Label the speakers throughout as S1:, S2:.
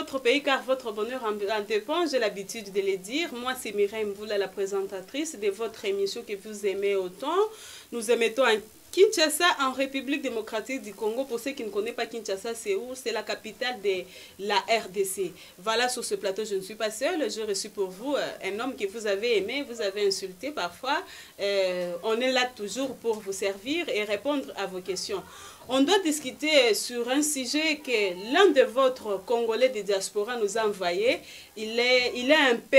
S1: votre pays car votre bonheur en dépend, j'ai l'habitude de le dire. Moi, c'est Mireille Mboula, la présentatrice de votre émission que vous aimez autant. Nous émettons en Kinshasa, en République démocratique du Congo. Pour ceux qui ne connaissent pas Kinshasa, c'est où? C'est la capitale de la RDC. Voilà, sur ce plateau, je ne suis pas seule. J'ai reçu pour vous un homme que vous avez aimé, vous avez insulté parfois. On est là toujours pour vous servir et répondre à vos questions. On doit discuter sur un sujet que l'un de votre Congolais de diaspora nous a envoyé. Il est un peu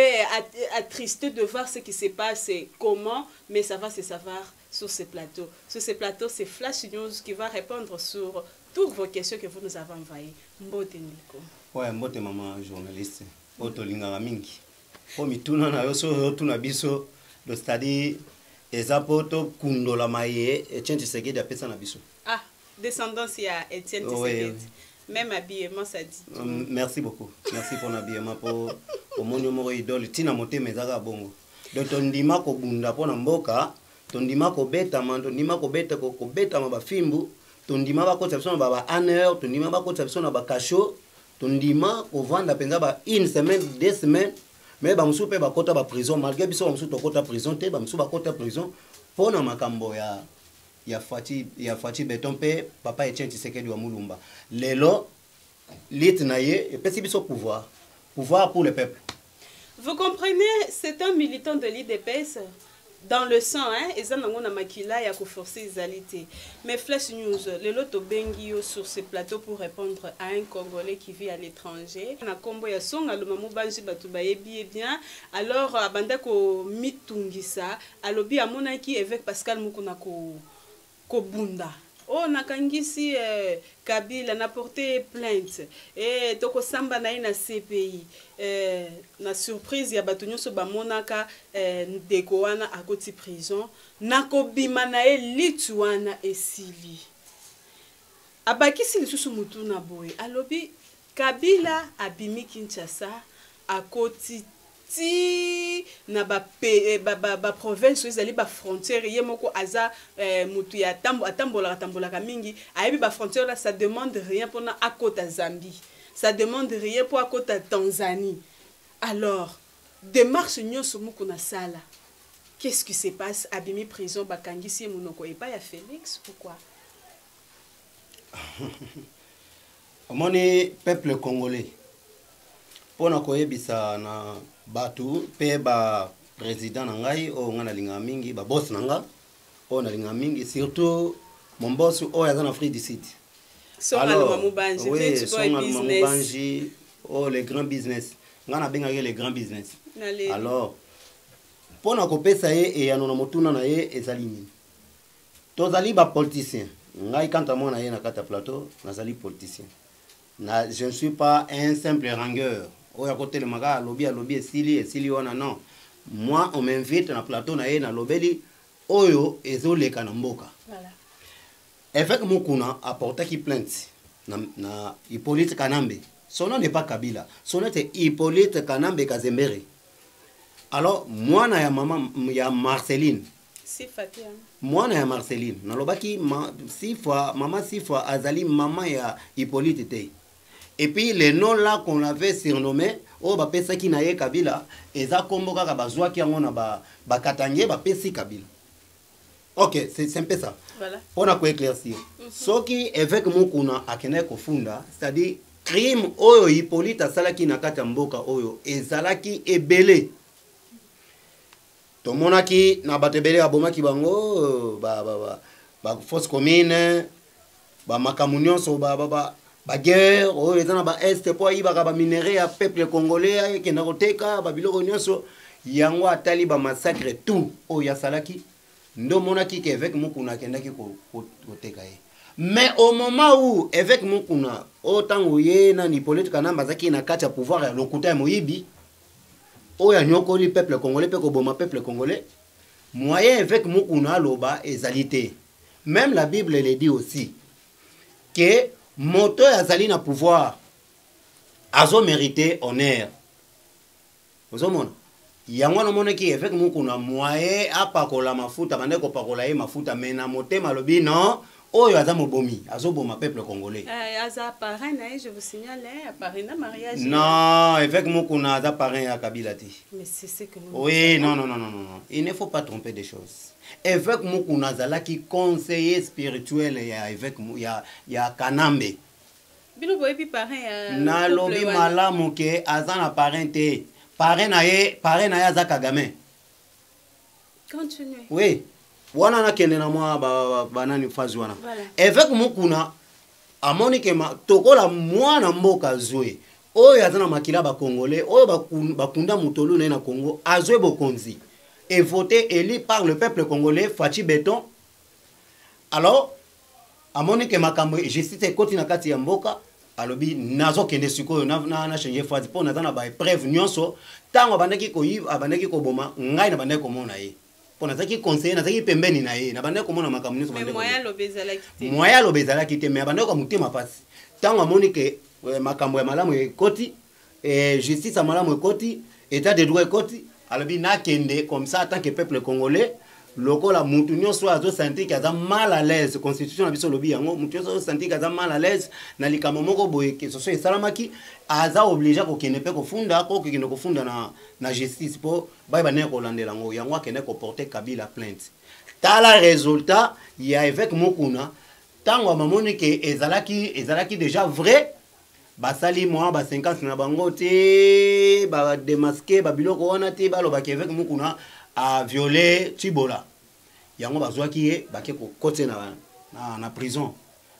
S1: attristé de voir ce qui se passe, comment, mais ça va se savoir sur ce plateau. Sur ce plateau, c'est Flash News qui va répondre sur toutes vos questions que vous nous avez envoyées. Mbote Nico.
S2: Ouais, mbote maman journaliste. Oto linganga mingi. Po mituna na yoso tuna biso do stadi ezapoto kundola maye Etienne Tshisekedi apesa na biso.
S1: Ah, descendance à Etienne Tshisekedi. Même habillement, ça dit.
S2: Merci beaucoup. Merci pour l'habillement. Pour mon numéro idole. Tina moté mezaka bongo. Donc ton dima ko bunda pona mboka, ton dima ko beta man, ton dima ko beta ma ba fimbu, ton dima ba ko tsabiso na ba aneur, ton dima ba ko tsabiso na ba kasho, ton dima ko vanda penza ba une semaine, 2 semaines, mais ba musu pe ba kota ba prison malgré biso ba musu to kota prison te, ba musu ba kota prison pona makambo ya Fati Betompe, papa Etienne Tshisekedi wa Mulumba. Lelo, lit naye, et puis biso pouvoir. Pouvoir pour le peuple.
S1: Vous comprenez, c'est un militant de l'IDPS dans le sang, hein, et ça n'a makila ya ko forcer égalité. Mais Flash News, le loto bengi sur ce plateau pour répondre à un Congolais qui vit à l'étranger. Na kombo ya songa lo mamu banji batu bayebi bien. Alors abanda ko mitungisa, alobi amonaki avec Pascal Mukuna ko bunda. Oh, nakangisi Kabila n'a porté plainte et toko samba na ina CPI na surprise ya bato nyonso bamonaka ndeko wana akoti prison nakobima na ye litu wana esili abakisi lisusu mutu na boye alobi Kabila abimi Kinshasa akoti ti na ba province ezali ba frontière ye moko aza mutu ya atambolaka mingi ayebi ba frontière là ça demande rien pour na akota Zambie, ça demande rien pour akota Tanzanie. Alors démarche nyonso moko na sala, qu'est-ce qui se passe? Abimi prison bakangisi munoko et pas ya Félix, pourquoi?
S2: Omoni peuple congolais pona koyebisa na batu pe ba président na ngai o ngana linga mingi ba boss na nga o na linga mingi surtout mon boss o ya na Afrique du Sud.
S1: Alors oui, business.
S2: Oh les grands business ngana benga les grands business. Alors pona ko pesa ye e ya no motuna na ye ezali nini tozali ba politicien ngai kanta mona ye na kata plateau nazali politicien na je ne suis pas un simple rangueur. Oya côté le maga lobby esili wana non. Moi on m'invite na plateau na ye na lobeli oyo ezoleka na mboka. Voilà. Avec Mukuna apporta qui plainte na Hippolyte Kanambe. Son nom n'est pas Kabila. Son nom est Hippolyte Kanambe Kazembere. Alors moi na ya maman ya Marceline.
S1: Si Fatia.
S2: Moi na ya Marceline. Na lobaki maman 6 fois azali maman ya Hippolyte te. Et puis les noms là qu'on avait surnommé, oh ba pesa ki na ye Kabila, eza kombo kaka bazwa ki yango na ba katanye ba pesi Kabila. OK, c'est un peu ça. Voilà. On a quoi éclaircir. Ce qui avec Mukuna akene kofunda, c'est-à-dire crime oyo Hippolyte asalaki na kata mboka oyo ezalaki ebele. To monaki na batebele abomaki bango ba fausse commune, ba makamunion so ba guerre o ezana ba est po ibaka ba minerai ya peuple congolais ke na koteka ba biloko nyonso yango atali ba massacre tout o ya salaki ndo monaki ke avec Mukuna kendaki koteka ye. Mais au moment où avec Mukuna autant ye na ni Hippolyte Kanambe zaki na kati ya pouvoir ya lokuta moyibi o ya nyokoli peuple congolais pe ko boma peuple congolais moyen avec Mukuna loba ezalité. Même la Bible le dit aussi que moto azali na pouvoir azo mérité honneur. Vous avez yango na monaki avec Mukuna moyen apakola mafuta bande ko pakola ye mafuta mena motema lobi non oyo aza mobomi azoboma peuple congolais
S1: aza parrain je vous signale parrain na mariage
S2: non évêque Mukuna aza parrain ya Kabila ti
S1: mais c'est ce que nous
S2: oui non il ne faut pas tromper des choses évêque Mukuna azalaki conseiller spirituel ya évêque ya Kanambe
S1: bino boyebi parrain
S2: na lobi malamu ke aza na parrain te parrain na ye aza Kagame
S1: continue
S2: oui wana na kende na mwa banani fazi wana évêque Mukuna amoni ke tokola mwana mboka zwe oyo aza na makila ba congolais oyo bakunda mutolu na Congo azwe bokonzi et voté élu par le peuple congolais Fachi Beton alors amoni ke makambo justice ekoti na kati ya mboka alobi nazo kende sikoyo na changer fazi po naza na ba preuve nyonso tango abandaki koyiba abandaki koboma ngai na bandaki komona ye po nazaki conseiller nazaki pembeni na ye na bandaki komona makambo nyonso bandaki moya lobezalaki te mais abandaki mutema pasi tango amoni ke makambo ya malamu ekoti justice ya malamu ekoti état de droit ekoti alobi nakende comme ça en tant que peuple congolais lokola mutu nyonso azo sentir que aza mal à l'aise constitution na biso lobi yango mutu nyonso azo sentir que aza mal à l'aise na likambo moko boye ke soso esalamaki aza obligé kokende pe kofunda kokende kofunda na justice po baye banene kolandela yango yango akende koporter Kabila plainte tala résultat ya évêque Mukuna tango mamoni ke ezalaki déjà vrai basali moi ba 50 na bango te ba démasquer ba biloko wana te baloba ke évêque Mukuna a violé Tibola yango bazwaki ye bake ko côté na prison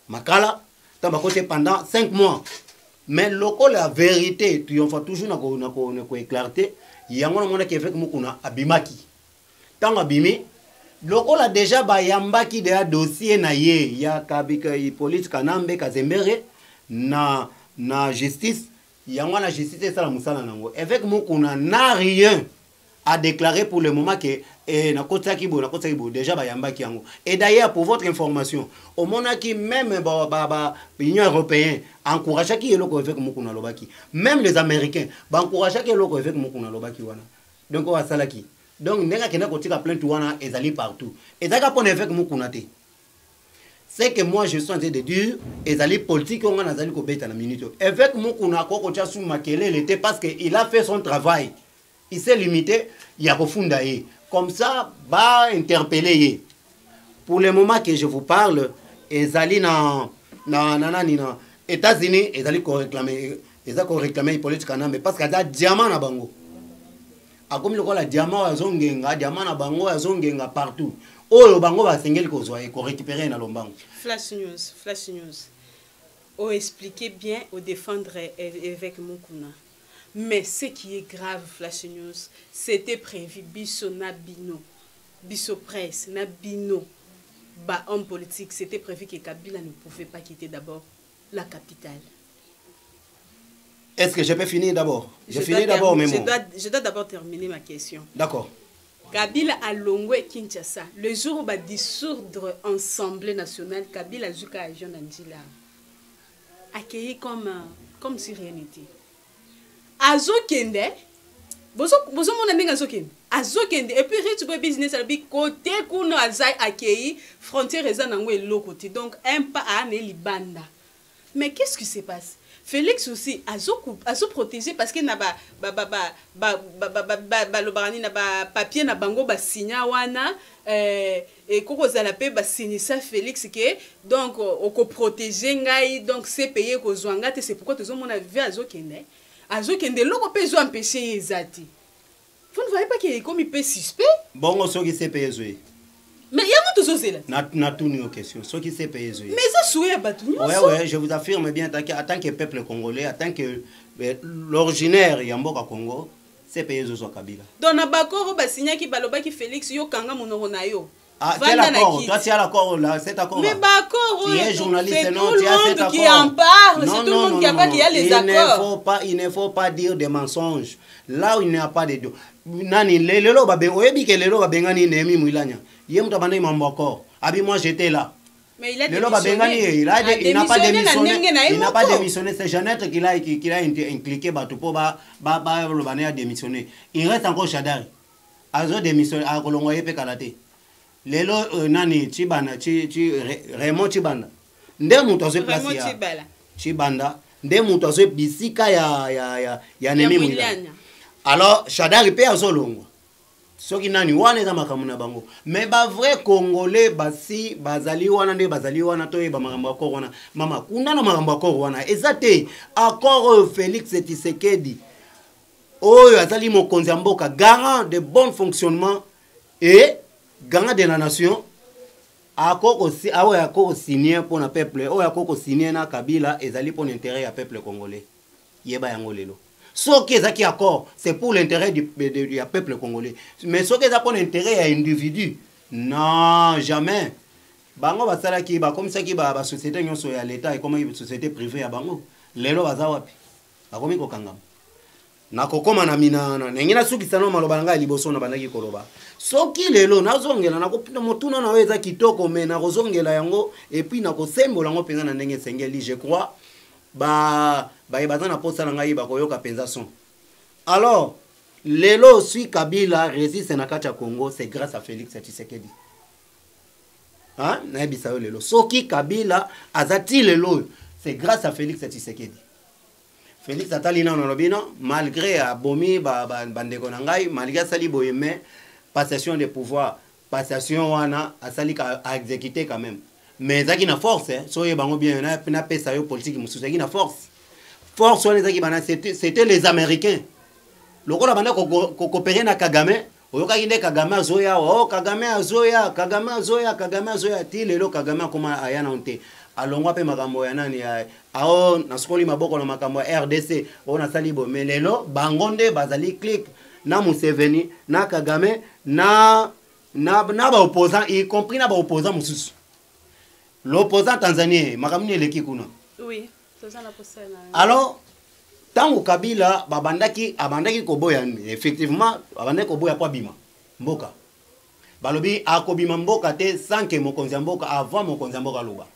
S2: makala tant ba côté pendant 5 mois mais loko la vérité triomphe toujours na ko éclairté yango na mona ke évêque Mukuna abimaki tant abimi loko la déjà ba yambaki de dossier na ye ya kabika police Kanambe Kazembere na justice yango na justice ça la musala nango évêque Mukuna n'a rien a déclaré pour le moment que na kota kibo déjà bayambaki yango et d'ailleurs pour votre information au monaki même l'Union européenne encourageait ki eloko avec Mukuna lobaki même les américains encourageaient ki eloko avec Mukuna lobaki wana donc on va salaki donc nenga kena kotika plainte wana ezali partout et ça pour avec Mukuna te c'est que moi je suis en train de dire ezali politique on a zali ko beta na minute avec Mukuna koko tia sous makele était parce que il a fait son travail. Il s'est limité, il y a refunda. Comme ça, va interpeller. Pour le moment que je vous parle, ils allaient dans États-Unis, ils allaient réclamer politique mais parce qu'il y a des diamants à Bango. A comme le la diamant à Zongenga, diamant à Bango à Zongenga partout. Oh, le Bango va signer le cause et récupérer dans le Bango.
S1: Flash news. Oh, expliquez bien ou défendre avec Mukuna. Mais ce qui est grave, Flash News, c'était prévu, biso na bino, biso presse, na bino, ba homme politique, c'était prévu que Kabila ne pouvait pas quitter d'abord la capitale.
S2: Est-ce que je peux finir d'abord? Je
S1: dois d'abord terminer ma question.
S2: D'accord.
S1: Kabila a longé Kinshasa. Le jour où va dissoudre l'Assemblée nationale, Kabila Zuka a Jean Andila accueilli comme si rien n'était. Azokende bozo mona ndenge azokende et puis rich boy business abi côté kuno azai accueilli frontière eza nango eloko te donc un pas à ne libanda mais qu'est-ce qui se passe Félix aussi azo protéger parce que na ba lobarani na ba papier na bango ba signa wana et koko zala pe ba signer ça Félix que donc oko protéger ngai donc c'est payé ko zwanga te c'est pourquoi tozo mona vie azokende azokende loko pe zo empêcher ezati. Vous ne voyez pas qu'il est comme il peut suspect?
S2: Bon, ce qui s'est payé.
S1: Mais il y a mon tout ça.
S2: N'a tout ni question. Ce qui s'est payé.
S1: Mais ça souhait battu.
S2: Ouais, je vous affirme bien, en tant que peuple congolais, en tant que l'originaire Yamboka Congo, c'est payé sur Kabila.
S1: Donc, na bakoro ba signa ki baloba ki Félix yo kanga monoro na yo.
S2: Ah, quel accord? Toi, tu as l'accord là, cet accord.
S1: Mais bakoro,
S2: tu es journaliste, non?
S1: Tu as cet accord. Qui en parle, c'est tout le monde qui a les accords.
S2: Il ne faut pas dire des mensonges. Là où il n'y a pas de dos. Nani, lelo ba ben, oyebi ke lelo ba bengani nemi muilanya. Yem ta bandai mambo abi moi j'étais là.
S1: Mais il a
S2: démissionné. Il n'a pas démissionné. Il n'a pas démissionné. C'est Jeannette qui l'a impliqué. Le bané a démissionné. Il reste encore Chadari. Azo démissionné. A kolongoye pe kalate. lelo nani chibanda Raymond Chibanda nde mutu azwe place ya Chibanda nde mutu azwe bisika ya Nemi Mwilanya. Alors Shadari pe azolongwa soki nani wana eza makambo na bango mais ba vrai congolais basi bazali wana nde bazali wana to yeba makambo akoro wana mama kuna na makambo akoro wana eza te accord Félix Tshisekedi oyo azali mokonzi ya mboka garant de bon fonctionnement et garant de la nation akoko si awo akoko signer pour na peuple oyo akoko signer na Kabila ezali pour l'intérêt ya peuple congolais yeba yango lelo. Ce qui est accord, c'est pour l'intérêt du peuple congolais. Mais ce qui est pour l'intérêt à individu, non, jamais. Bango basala ki ba comme ça ki ba société nyonso ya l'état et comme une société privée ya bango. Lelo baza wapi? Bakomi ko kangam. Na kokoma na minana. Ngina suki sana maloba nga liboso na bandaki koloba. Soki lelo nazongela na kopina motuna na weza kitoko me na kozongela yango et puis na kosembola ngo penza na ndenge sengeli je crois. Bazana posa na ngai bakoyoka penza son. Alors, lelo si Kabila résiste na kati ya Congo, c'est grâce à Félix Tshisekedi. Hein? Na ebisa yo lelo. Soki Kabila azati lelo, c'est grâce à Félix Tshisekedi. Félix atalina na lobina malgré abomi bandeko na ngai, malgré sali boyeme passation de pouvoir, passation wana asali ka exécuter quand même. Mais zaki na force hein so yebango bien na pesa yo politique mususu zaki na force on zaki bana c'était les américains lokola bana ko coopérer na Kagame oyoka inde Kagame azoya Kagame azoya ti lelo Kagame koma ayana onte alongwa pe makambo ya nani ao na skoli maboko na makambo ya RDC ona sali bo melelo bangonde bazali click na Museveni na Kagame na ba opposant y compris na ba opposant mususu. L'opposant tanzanien, makamuni eleki kuna.
S1: Oui, c'est la possède.
S2: Alors, tango Kabila abandaki koboya effectivement abandaki koboya kwa bima mboka. Balobi akobima mboka te sans que mokonzi mboka avant mokonzi mboka loba.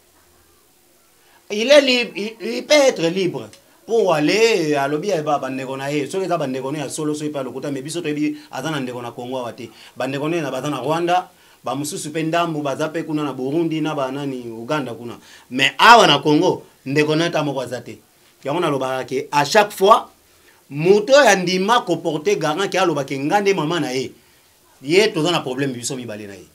S2: Il est libre, il peut être libre pour aller à lobby ba bandeko na ye. Soki za bandeko na solo so ipa lokota mais biso to bi azana ndeko na Kongo wate. Bandeko na bazana Rwanda. Ba mususu pendambu bazape kuna na Burundi na banani Uganda kuna mais awa na Congo ndeko nata moko azate yango na loba ke à chaque fois moto ya ndima ko porter garant ki aloba ke ngande mama na ye tozana problème biso mibale na ye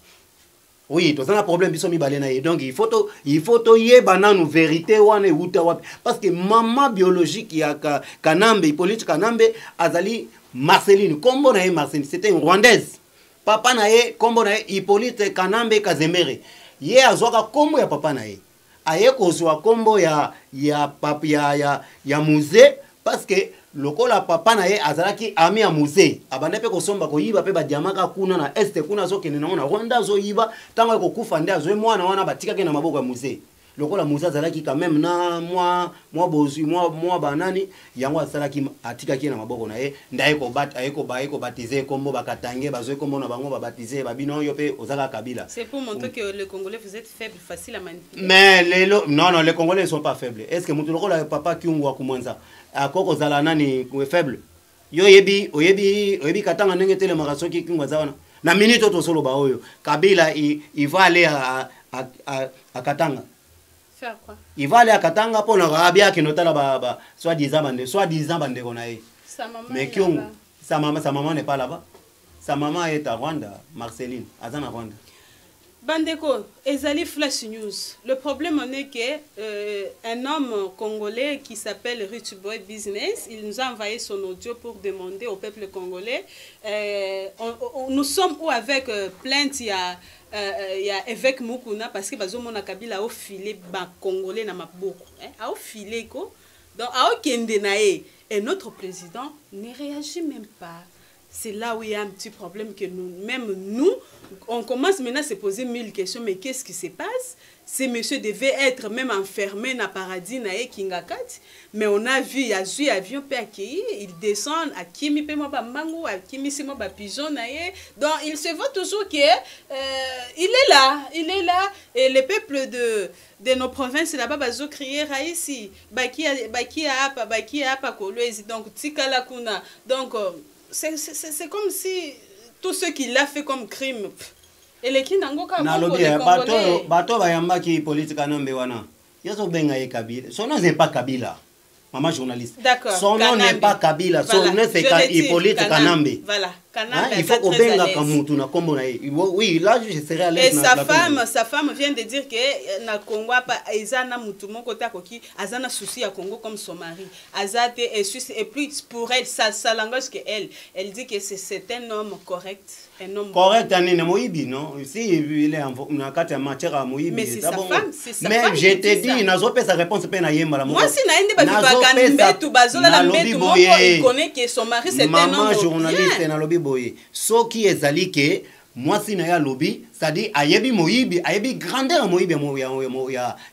S2: oui tozana problème biso mibale na ye donc il faut to ye bananu vérité wana uta wapi parce que maman biologique ya Kanambe politique Kanambe azali Marceline kombo na ye Marceline c'était une Rwandaise. Papa na ye kombo na ye Hippolyte Kanambe Kazemere ye azwaka kombo ya papa na ye aye kozwa kombo ya musée parce que lokola papa na ye azalaki ami ya musée abanda pe kosomba koyiba pe badiamaka kuna na este kuna zokende na Rwanda zoyiba tango ko kufa nde azwe mwana wana batikake na maboko ya musée lokola musée azalaki quand même na moi banani yango azalaki atikaki na maboko na ye ndaye ko baptiser kombo bakatange bazwe kombo na bango babaptiser babino yo pe ozaka Kabila.
S1: C'est pour montrer que les Congolais vous êtes faibles, facile à manipuler.
S2: Mais non les Congolais ne sont pas faibles. Est-ce que mutu lokola papa kiungwa kumwanza akoko zala nani faible yo oyebi katanga ndenge tele makasoki kiungwa zawana na minute to solo ba oyo Kabila il va aller à Katanga.
S1: Faire quoi?
S2: Il va aller à Katanga pour Arabia qui notala soi-disant bandeko na ye. Mais sa maman n'est pas là-bas. Sa maman est à Rwanda, Marceline, azana Rwanda.
S1: Bandeko, Ezali Flash News. Le problème en est que un homme congolais qui s'appelle Rich Boy Business, il nous a envoyé son audio pour demander au peuple congolais. Nous sommes où avec plainte, il y a évêque Mukuna parce que bazomona Kabila au filet ba congolais na maboko, hein, au filet ko. Donc a okende nae et notre président ne réagit même pas. C'est là où il y a un petit problème que nous, on commence maintenant à se poser 1000 questions. Mais qu'est-ce qui se passe? Ces messieurs devaient être même enfermés dans le paradis, mais on a vu, il y a un avion qui ils descendent à Kimi Pema Bambango, à Kimi Simo Pigeon. Donc il se voit toujours qu'il il est là. Et les peuples de nos provinces là-bas, ils crier ici. Baki a Kolwezi, donc Tikala Kuna. Donc c'est comme si tout ce qu'il a fait comme crime, Et les Kinangoka,
S2: bato bayamba qui politique anombe wana. Yazo benga ye Kabila. Son nom n'est pas Kabila. Maman journaliste.
S1: D'accord.
S2: Son nom n'est pas Kabila. Son nom c'est Hippolyte Kanambe.
S1: Voilà.
S2: Hein? Il faut qu'on benga Kamutu na kombo na. Oui, là je serai à l'aise.
S1: Et sa femme vient de dire que na Congo pas ezana mutu mon côté koki azana souci à Congo comme son mari. Azate et puis pour elle ça langage que elle dit que c'est un homme correct, un homme
S2: correct anine moyibi non. Si il est en kati ya matière à moyibi.
S1: Mais c'est sa femme, c'est sa
S2: femme. Mais je te dis nazo pesa réponse pe na yemba la mo.
S1: Moi si na ende ba vivaka tout bazola la metu mon il connaît que son mari c'est un homme.
S2: Maman journaliste na lobi boye. Qui ezali ke moi si na ya lobby c'est-à-dire ayebi moyibi ayebi grandeur moyibi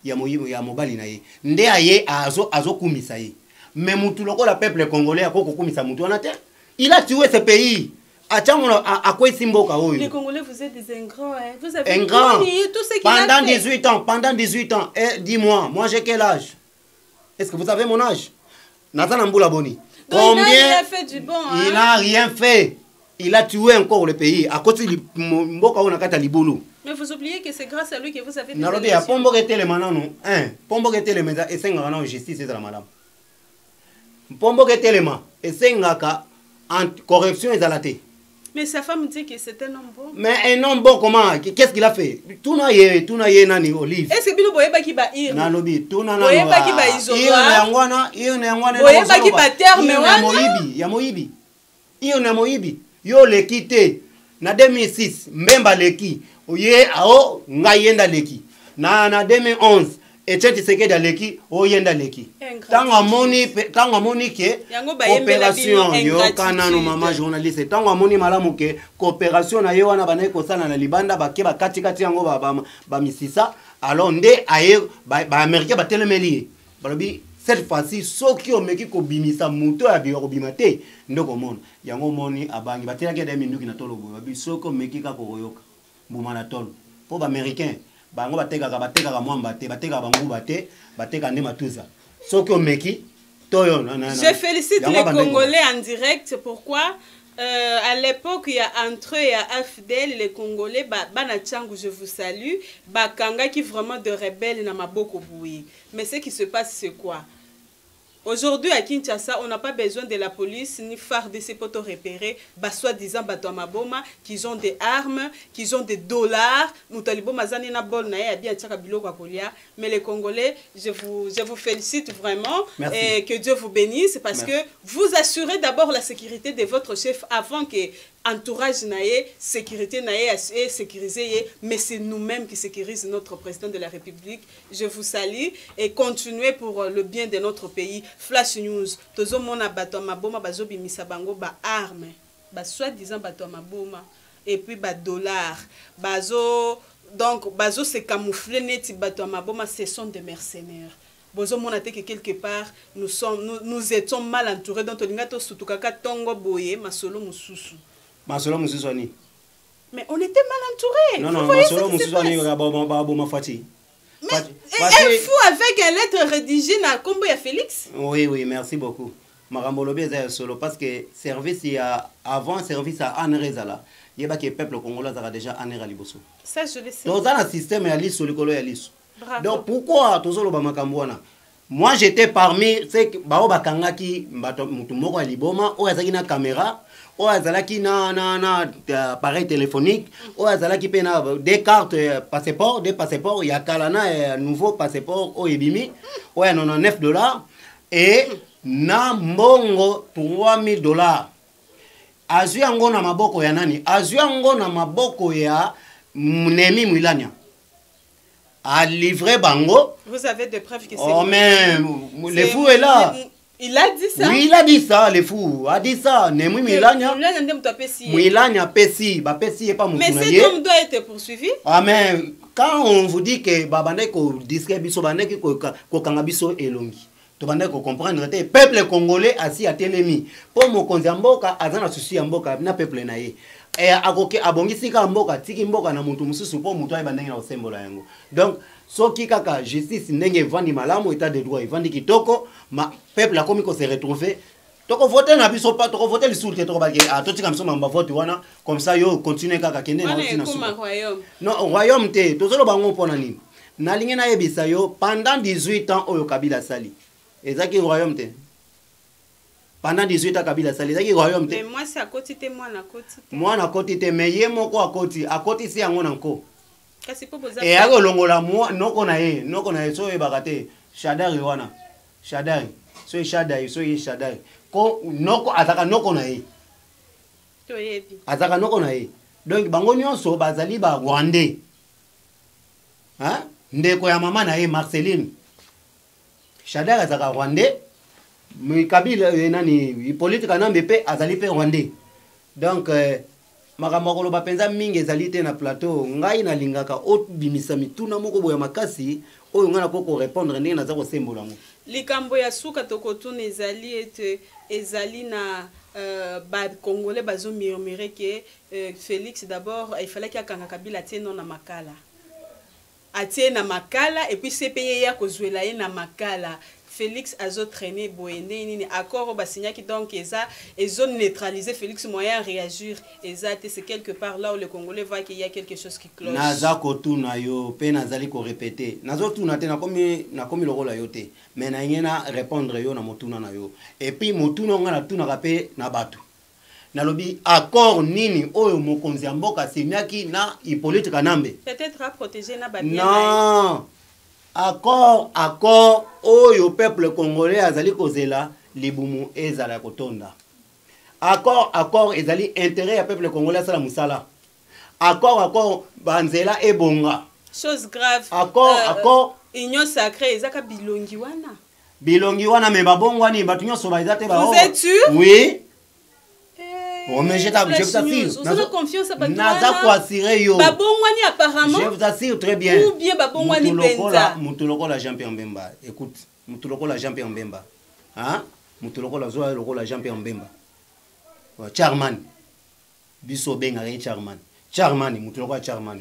S2: ya moyibi ya mobali na ye nde aye azo kumisa ye mais mutu loko la peuple congolais akoko kumisa mutu wana te il a tué ce pays à quoi simboka oyo
S1: les Congolais vous êtes des ingrats hein vous avez
S2: ingrat
S1: tout ce qu'il a fait
S2: pendant 18 ans et dis-moi moi j'ai quel âge est-ce que vous savez mon âge Nathan Mboula Boni combien
S1: il a fait du bon hein?
S2: Il n'a rien fait. Il a tué encore le pays à côté de Mboka on a kata libulu.
S1: Mais vous oubliez que c'est grâce à lui que vous avez
S2: des élections. Pombo était le manano, hein? Pombo était le méda et senga na justice c'est la madame. Pombo était le ma et senga ka en corruption et zalaté.
S1: Mais sa femme dit que c'est un homme bon.
S2: Mais un homme bon comment? Qu'est-ce qu'il a fait? Tout na ye nani Olive.
S1: Est-ce que bino boyeba ki ba ir?
S2: Na lobi, tout na na.
S1: Boyeba ki ba izola.
S2: Iyo na ngwana.
S1: Boyeba ki ba terme wana.
S2: Ya moyibi. Iyo na moyibi. Yo le quitté na 2006 mbemba leki oye ao ngayenda leki na 2011 Etienne Tshisekedi leki oyenda leki tango moni ke coopération yo kanano mama journaliste tango moni malamu ke coopération na yo wana banaye kosana na libanda bakeba kati yango ba misisa alors nde aye ba américain ba telemeli balobi cette fois-ci ceux qui ont meki ko bimisa muto ya biyo ko bimate ndoko mona yango moni abangi batela ke da minduki na tolo boyo bi ceux qui ont meki ka ko yoka mbuma na tolo po ba américain bango bateka ka mwamba te bateka bangu bate bateka ndema tuza ceux qui ont meki toyo
S1: je félicite les Congolais en direct pourquoi à l'époque il y a entre eux et à AFDL les Congolais bana tchangu je vous salue bakanga qui vraiment de rebelles na maboko bouyi mais ce qui se passe c'est quoi? Aujourd'hui à Kinshasa, on n'a pas besoin de la police ni FARDC pour te repérer, soi-disant Batomaboma, qu'ils ont des armes, qu'ils ont des dollars. Mais les Congolais, je vous félicite vraiment et que Dieu vous bénisse parce que vous assurez d'abord la sécurité de votre chef avant que entourage naie, sécurité naie et sécurisé, mais c'est nous-mêmes qui sécurisons notre président de la République. Je vous salue et continuez pour le bien de notre pays. Flash News, tozo mona bato maboma bazo bimisa bango ba arme, ba soi-disant bato maboma et puis ba dollars, bazo donc bazo se camoufler neti bato maboma, ce sont des mercenaires. Bozo mona te que quelque part nous étions mal entourés donc lingato sutukaka tongo boye masolo mususu.
S2: Masolo mususoni.
S1: Mais on était mal entourés.
S2: Non, Masolo mususoni ba fati.
S1: Mais un fou avec une lettre rédigée na combo ya Félix.
S2: Oui, merci beaucoup. Marambolobe est solo parce que service il y a avant service à Anerezala. Il y a que peuple congolais a déjà Anera liboso.
S1: Ça je le sais.
S2: Dans un système ya liso likolo ya liso. Donc pourquoi tozolo ba makambwana? Moi j'étais parmi ceux bao bakangaki mutu moko ya liboma o yazaki na caméra. O azalaki na appareil téléphonique, o azalaki pe na des cartes passeport, des passeports, ya kalana nouveau passeport o ebimi, o ya $99 et na mbongo $3000. Azui yango na maboko ya nani? Azui yango na maboko ya Nemi Mwilania. A livré bango.
S1: Vous avez des preuves que c'est
S2: oh mais le fou est là.
S1: Il a dit ça?
S2: Oui, il a dit ça, le fou. A dit ça. Nemi Mwilania. Mwilania Pessi. Ba Pessi est pas mon.
S1: Mais cet homme doit être poursuivi.
S2: Ah, mais quand on vous dit que Babande ko disque biso bande ko kangabiso elongi. To bande ko comprendre te peuple congolais assis à telemi. Pour mon konzi mboka azana susi mboka na peuple na ye. Et akoke abongisi ka mboka tiki mboka na mutu mususu po mutu ay bandenge na osembola yango. Donc soki kaka justice ndenge vandi malamu état de droit vandi kitoko ma peuple a komi ko se retrouver toko voter na biso pas toko voter le soute toko ba ke a toti kam so mamba vote wana comme ça yo continuer kaka kende na tina so non royaume te tozolo bango pona nini na lingi na yebisa yo pendant 18 ans oyo Kabila sali ezaki royaume te pendant 18 ans Kabila sali ezaki royaume te
S1: mais moi c'est à côté te
S2: moi na côté te mais ye moko a côté si yango nanko
S1: kasi po boza
S2: e ako longola moi noko na ye so e bakate Shadari wana Shadari so e Shadari ko noko ataka noko na ye
S1: to yebi
S2: ataka noko na ye donc bango nyonso bazali ba Rwandais hein ndeko ya mama na ye Marceline Shadari ataka Rwandais Kabila nani politique na mbepe azali pe Rwandais donc makambo koloba penza mingi ezali te na plateau ngai na lingaka obimisa mituna moko boya makasi oyo ngana ko répondre ndenge naza ko sembola ngo
S1: likambo ya suka tokotuna ezali na ba congolais bazo murmurer que Félix d'abord il fallait qu'il akanga Kabila tie non na makala atie na makala et puis CPI ya kozwela ye na makala Félix a traîné boende nini accord ba signa qui donc ezo neutraliser Félix moyen réagir exact c'est quelque part là où le Congolais voit qu'il y a quelque chose qui cloche
S2: naza ko tuna yo pe nazali ko répéter nazo tuna te na komi lokola yo te mais na ngena répondre yo na motuna na yo et puis motuna ngana tuna kape na batu nalobi accord nini oyo mokonzi ya mboka simiaki na Hippolyte Kanambe
S1: peut-être à protéger na ba bien
S2: non accord oyo peuple congolais azali kozela libumu ezala kotonda accord ezali intérêt ya peuple congolais sala musala accord banzela ebonga
S1: chose grave
S2: accord
S1: union sacrée ezaka bilongi wana
S2: me babongwani batu nyonso baza te ba
S1: vous êtes sûr
S2: oui oh, mais je t'assure.
S1: Naza
S2: ko assurer yo.
S1: Babongwani apparemment.
S2: Je vous assure très bien.
S1: Ou bien babongwani benza.
S2: Mutuloko la Jean-Pierre Mbemba. Écoute, mutuloko la Jean-Pierre Mbemba. Hein? Mutuloko la zoa loko la Jean-Pierre Mbemba. Charman. Biso benga Charman. Charman mutuloko Charman.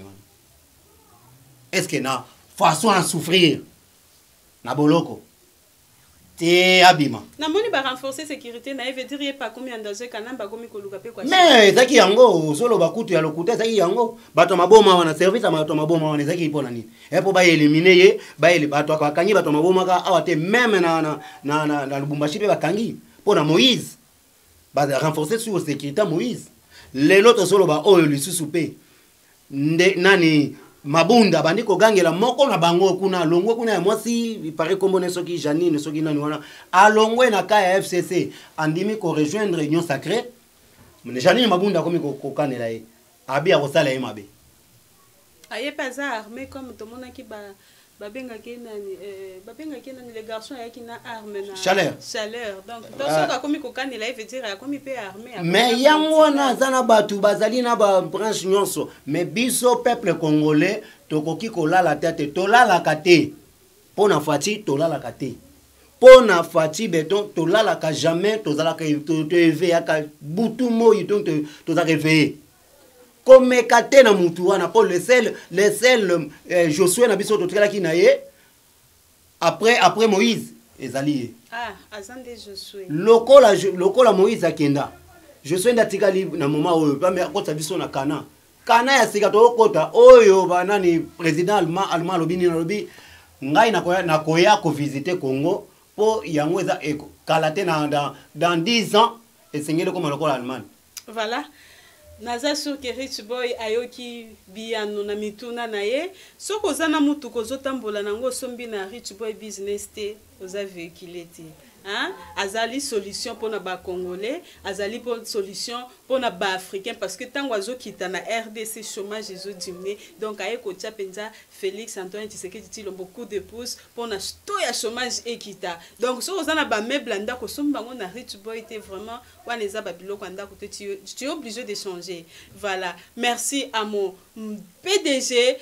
S2: Est-ce que na façon à souffrir na boloko? Abima.
S1: Na moni ba renforcer sécurité na veut dire pas combien danger kanamba komi koluka pe kwa.
S2: Mais zaki yango solo bakutu ya lokuta zaki yango bato maboma wana service bato maboma wana zaki ipona nini. Epo ba éliminer ye ba ele bato akangi bato maboma ka awate même na Lubumbashi pe bakangi pona Moïse. Ba renforcer sur sécurité Moïse. Les autres solo ba oyo lisusu pe. Nani Mabunda bandi ko gangela moko na bango kuna longwe kuna ya mwasi pare kombone soki Janine soki nani wana alongwe na kaya FCC andimi ko rejoindre union sacrée mais Janine Mabunda komi ko kanela ye abi akosala ye mabe
S1: aye pas armé comme tout monde qui babenga kenani les garçons yaki na arme na chaleur donc ça komi ko kanela veut dire komi pe armé
S2: mais yango na zana batu bazali na ba branche nyonso mais biso peuple congolais tokoki kolala tete tolala kate pona fati tolala kate pona fati beton tolala ka jamais tozala ka to éveiller ka butu moyi donc tozala réveiller comme kate na mutu wana pour le sel Josué na biso totela ki na ye après Moïse ezali
S1: azande Josué
S2: lokola Moïse akenda Josué ndatikali na moment oyo ba me kota biso na Kana ya sika to kota oyo banani président allemand lobini na lobi ngai na koya ko visiter Congo po yango eza kalate dans 10 ans esengele comme lokola allemand
S1: voilà. Naza sur que Rich Boy ayoki biano na mituna na ye soko zana mutu kozotambola nango sombi na Rich Boy business te oza véhiculé te hein azali solution pour na ba congolais azali pour solution pour na ba africain parce que tango azokita na RDC chômage ezo diminuer donc aye ko tia penza Félix Antoine Tshisekedi tilo beaucoup de pouces pour na to ya chômage ekita donc so ozana ba meuble ndako somba ngo na Rich Boy te vraiment wana eza ba biloko ndako te tu es obligé de changer voilà merci à mon PDG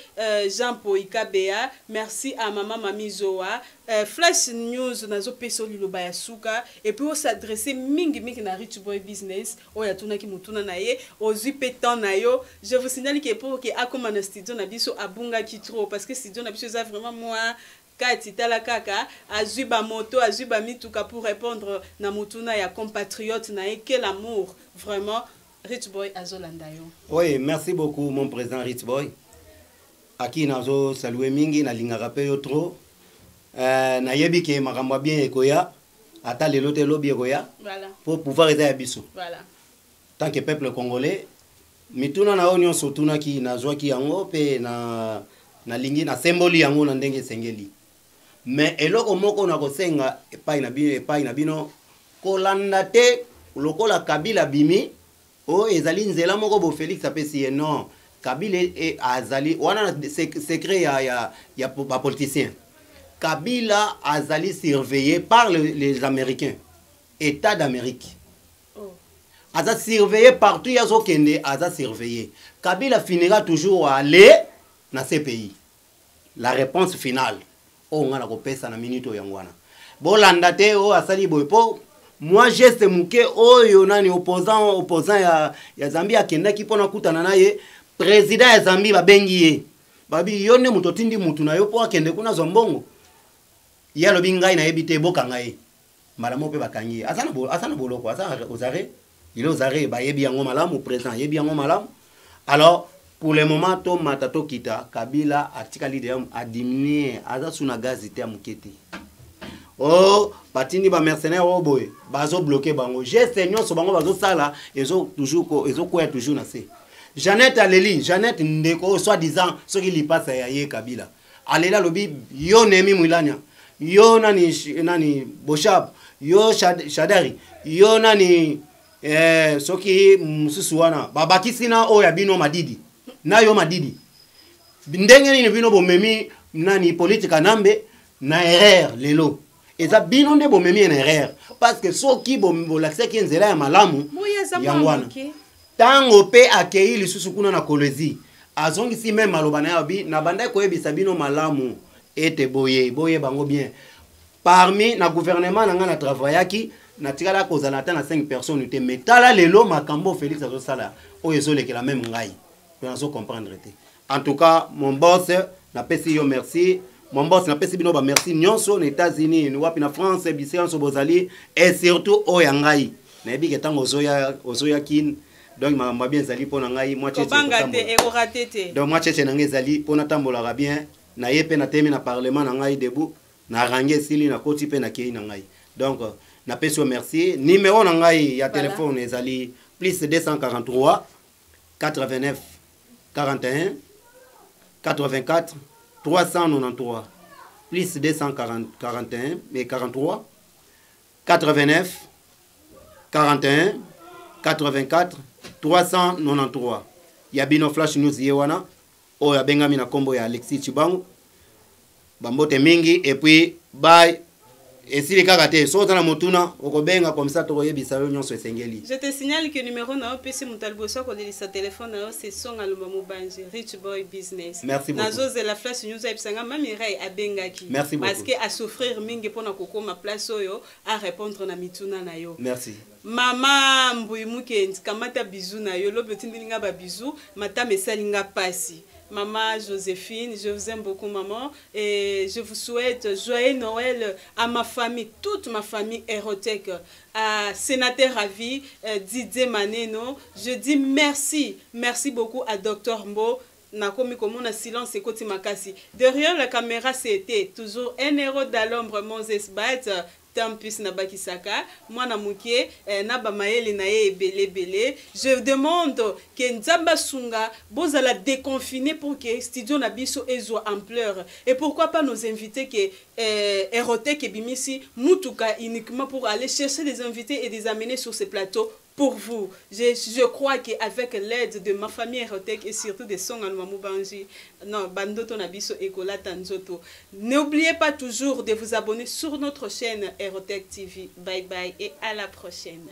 S1: Jean-Paul Ikabea merci à maman Mami Zoa Flash News nazo peso liloba ya suka et puis on s'adresser mingi na Rich Boy business oya tuna ki mutuna na ye ozui petan na yo je vous signale que pour que akoma na studio na biso abunga ki trop parce que studio na biso ça vraiment moi kati tala kaka azui ba moto azui ba mituka pour répondre na mutuna ya compatriote na quel amour vraiment Rich Boy azolanda yo.
S2: Oui, merci beaucoup mon président Rich Boy. Aki nazo saluer mingi na linga rappel yo trop. Na yebi ke makambo bien ekoya ata lelo te lobi ekoya.
S1: Voilà.
S2: Pour pouvoir aider à biso.
S1: Voilà.
S2: Tant que peuple congolais mituna na onyo sotuna ki nazwa ki yango pe na lingi na symboli yango na ndenge sengeli. Mais eloko moko na kosenga epai na bino kolanda te lokola Kabila bimi o ezali nzela moko bo Félix apesi non Kabila e azali wana secret ya ba politicien. Kabila azali surveillé par les Américains, État d'Amérique.
S1: Oh.
S2: Aza surveillé partout yazo kende aza surveillé. Kabila finira toujours à aller dans ces pays. La réponse finale. Oh ngana ko pesa na minute yangwana. Bolanda te o asali boypo. Moi geste muke oyo nani opposant ya Zambia kenda ki pona kutana naye président ya Zambie babengi ye. Babi yone mutotindi mutu na yo po akende kuna zombongo. Ya lobi ngai na yebite boka ngai. Malamo pe bakangi. Asana boloko asana ozare. Il ozare ba yebi yango malamu président yebi yango malamu. Alors pour le moment to matato kita Kabila atikali de a diminuer aza suna gazite ya muketi. Oh batindi ba mercenaires o boy bazo bloquer bango. Geste nyonso bango bazo sala ezo toujours na se. Jeannette Aleli, Jeannette ndeko soi-disant ce qui lui passe ya ye Kabila. Alela lobi yo nemi mwilanya. Yo nani Boshab, yo Shadari, yo nani soki mususu wana babakisi na oya bino madidi. Na yo madidi. Ndenge ni bino bomemi nani politika nambe na erreur lelo. Eza bino nde bomemi na erreur parce que soki bombolakse ki nzela ya malamu yangwana. Tango pe akei lisusu kuna na kolezi. Azongisi même maloba na yabi na banda ko yebisa bino malamu ete boye bango bien. Parmi na gouvernement na nga na travaillaki na tikala ko zalata na 5 personnes te metala lelo makambo Félix azo sala o ezole ke la même ngai. Pour en comprendre te. En tout cas, mon boss na pesi yo merci. Mon boss na pesi bino ba merci nyonso na États-Unis, ni wapi na France, bisenso bozali et surtout o yangai. Na yebi ke tango ozoya kin donc ma bien zali pona ngai moi tete.
S1: Kobanga te e oraté te.
S2: Donc moi tete na ngai zali pona tambola bien na yepe na temi na parlement na ngai debout na rangé sili na koti pe na kei na ngai. Donc na pesi yo merci. Numéro na ngai ya téléphone ezali plus 243 89 41 84 393 plus 241 mais 43 89 41 84 393 Yabino Flash News yewana o ya bengami na kombo ya Alexis Chibangu bambote mingi et puis bye. Et si les cas so na motuna okobenga comme ça to yebisa yo nyonso esengeli.
S1: Je te signale que numéro na PC Mutalboso ko delisa téléphone na c'est son aluma mobanje Rich Boy Business.
S2: Merci beaucoup.
S1: Nazo la Flash News ebisanga mamirai abengaki.
S2: Merci beaucoup.
S1: Parce que à souffrir mingi pona kokoma place oyo à répondre na mituna na yo.
S2: Merci.
S1: Mama Mbuimuke kamata bisou na yo lobe tindilinga ba bisou mata mesalinga pasi. Maman Joséphine, je vous aime beaucoup maman et je vous souhaite joyeux Noël à ma famille, toute ma famille Hérotech, à sénateur à vie Didier Maneno. Je dis merci beaucoup à Dr Mbo. Nakomi comme on a silence et côté makasi. Derrière la caméra c'était toujours un héros d'alombre Moses Bat. Tampus na bakisaka moi na mukie na ba maeli na ye belé. Je demande que Nzamba Sunga bozala déconfiner pour que studio na biso ezwa ampleur et pourquoi pas nos invités que Hérotech et Bimisi mutuka uniquement pour aller chercher des invités et les amener sur ce plateau pour vous. Je crois qu'avec l'aide de ma famille Hérotech et surtout de Son Almamou Banji, non, Bandoto Nabiso Ekola Tanzoto, n'oubliez pas toujours de vous abonner sur notre chaîne Hérotech TV. Bye bye et à la prochaine.